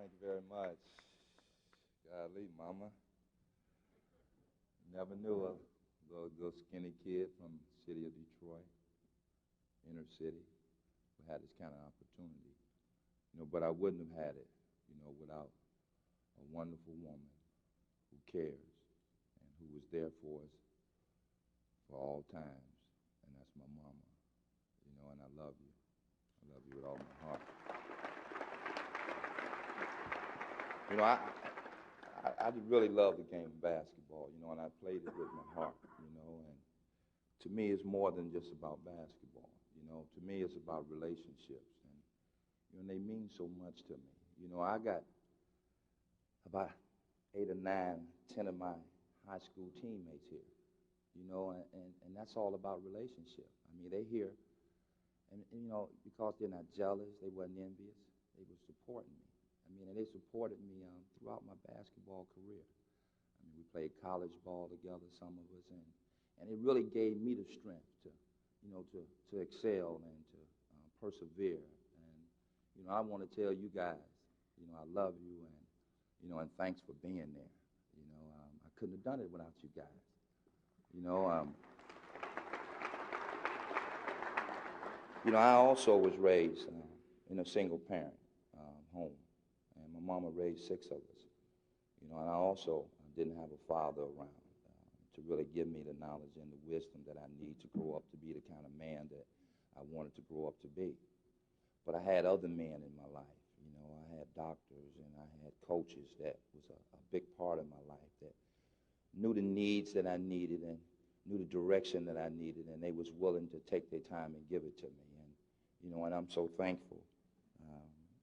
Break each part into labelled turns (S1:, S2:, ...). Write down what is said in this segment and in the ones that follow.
S1: Thank you very much. Golly, mama. Never knew a little skinny kid from the city of Detroit, inner city, who had this kind of opportunity. But I wouldn't have had it, without a wonderful woman who cares and who was there for us for all times, and that's my mama. And I love you. I love you with all my heart. I really love the game of basketball, and I played it with my heart, and to me it's more than just about basketball, to me it's about relationships, and they mean so much to me. I got about 8 or 9, 10 of my high school teammates here, and that's all about relationship. They here, and because they're not jealous, they wasn't envious, they were supporting me. And they supported me throughout my basketball career. We played college ball together, some of us, and it really gave me the strength to excel and to persevere. And I want to tell you guys, I love you, and thanks for being there. I couldn't have done it without you guys. I also was raised in a single parent home. And my mama raised 6 of us, and I also didn't have a father around to really give me the knowledge and the wisdom that I need to grow up to be the kind of man that I wanted to grow up to be. But I had other men in my life, I had doctors and I had coaches that was a big part of my life that knew the needs that I needed and knew the direction that I needed, and they was willing to take their time and give it to me. And I'm so thankful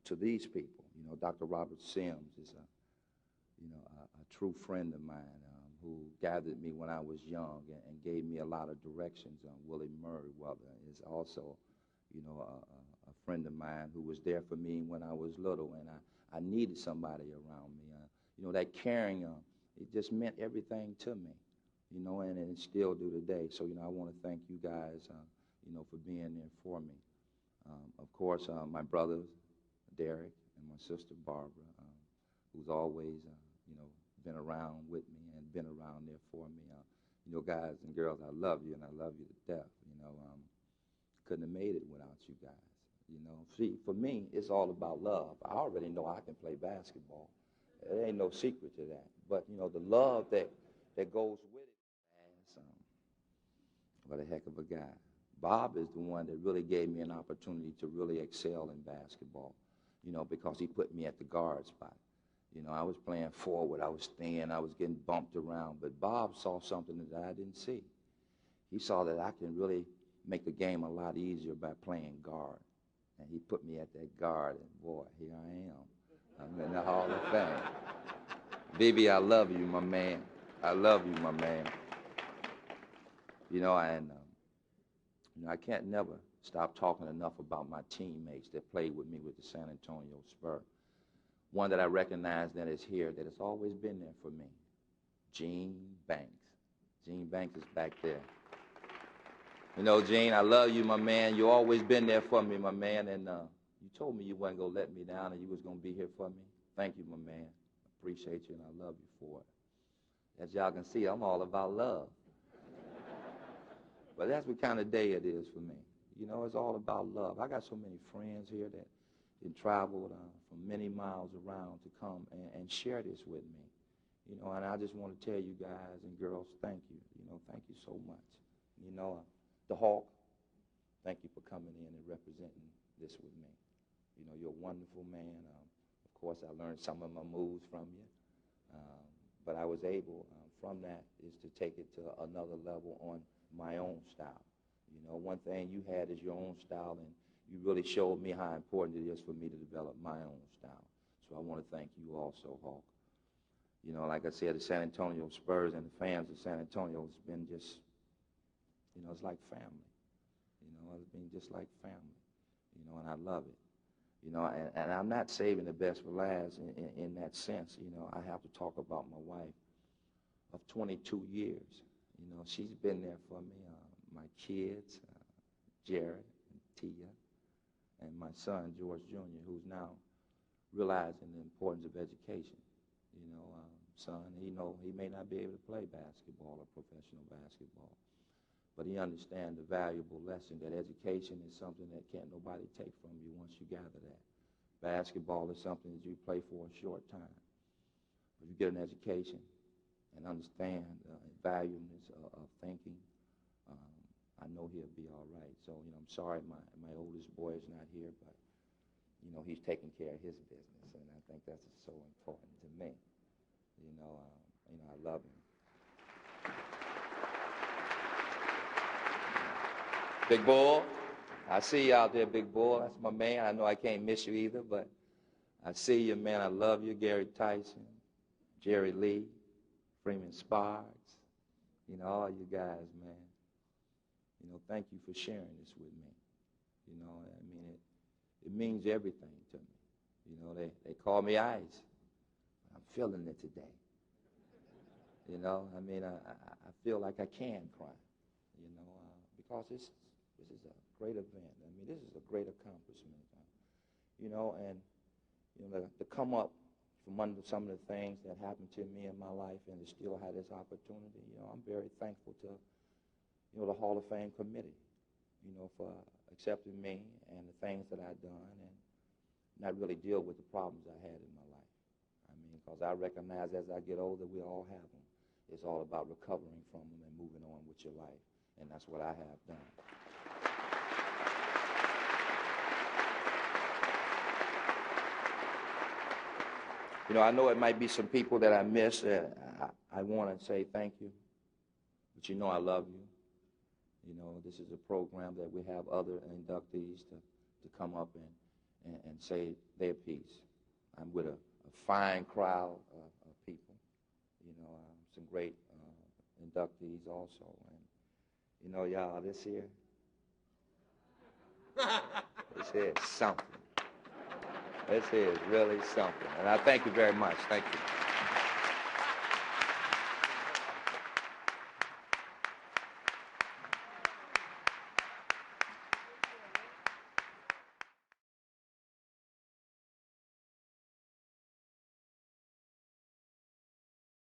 S1: to these people. Dr. Robert Sims is a true friend of mine who gathered me when I was young and gave me a lot of directions. Willie Merriweather is also, a friend of mine who was there for me when I was little, and I needed somebody around me. That caring, it just meant everything to me, and it still do today. So, I want to thank you guys, for being there for me. Of course, my brothers, Derek, and my sister Barbara, who's always, been around with me and been around there for me. Guys and girls, I love you, and I love you to death. Couldn't have made it without you guys. See, for me, it's all about love. I already know I can play basketball. There ain't no secret to that. But, the love that goes with it, what a heck of a guy. Bob is the one that really gave me an opportunity to really excel in basketball. Because he put me at the guard spot. I was playing forward, I was thin, I was getting bumped around, but Bob saw something that I didn't see. He saw that I can really make the game a lot easier by playing guard. And he put me at that guard, and boy, here I am. I'm in the Hall of Fame. Baby, I love you, my man. I love you, my man. I can't never stop talking enough about my teammates that played with me with the San Antonio Spurs. One that I recognize that is here, that has always been there for me, Gene Banks. Gene Banks is back there. Gene, I love you, my man. You always been there for me, my man, and you told me you wasn't going to let me down and you was going to be here for me. Thank you, my man. I appreciate you, and I love you for it. As y'all can see, I'm all about love. But that's what kind of day it is for me. It's all about love. I got so many friends here that traveled from many miles around to come and share this with me. And I just want to tell you guys and girls, thank you. Thank you so much. The Hawk, thank you for coming in and representing this with me. You're a wonderful man. Of course, I learned some of my moves from you. But I was able, from that, is to take it to another level on my own style. One thing you had is your own style, and you really showed me how important it is for me to develop my own style. So I want to thank you also, Hawk. Like I said, the San Antonio Spurs and the fans of San Antonio has been just, it's like family. It's been just like family, and I love it. And I'm not saving the best for last in that sense. I have to talk about my wife of 22 years. She's been there for me. My kids, Jared and Tia, and my son, George Jr., who's now realizing the importance of education. Son, he may not be able to play basketball or professional basketball, but he understands the valuable lesson that education is something that can't nobody take from you once you gather that. Basketball is something that you play for a short time. If you get an education and understand the valuableness of thinking, I know he'll be all right. So, I'm sorry my oldest boy is not here, but, he's taking care of his business, and I think that's so important to me. I love him. Big Bull, I see you out there, Big Bull. That's my man. I know I can't miss you either, but I see you, man. I love you, Gary Tyson, Jerry Lee, Freeman Sparks, all you guys, man. Thank you for sharing this with me. It means everything to me. They call me Ice. I'm feeling it today. I feel like I can cry, because this is a great event. This is a great accomplishment, and to come up from under some of the things that happened to me in my life and to still have this opportunity, I'm very thankful to, the Hall of Fame committee, for accepting me and the things that I've done and not really deal with the problems I had in my life. Because I recognize as I get older, we all have them. It's all about recovering from them and moving on with your life, and that's what I have done. I know it might be some people that I miss. I want to say thank you, but I love you. This is a program that we have other inductees to come up and say their piece. I'm with a fine crowd of people, some great inductees also. And, y'all, this here is something. This here is really something. And I thank you very much. Thank you.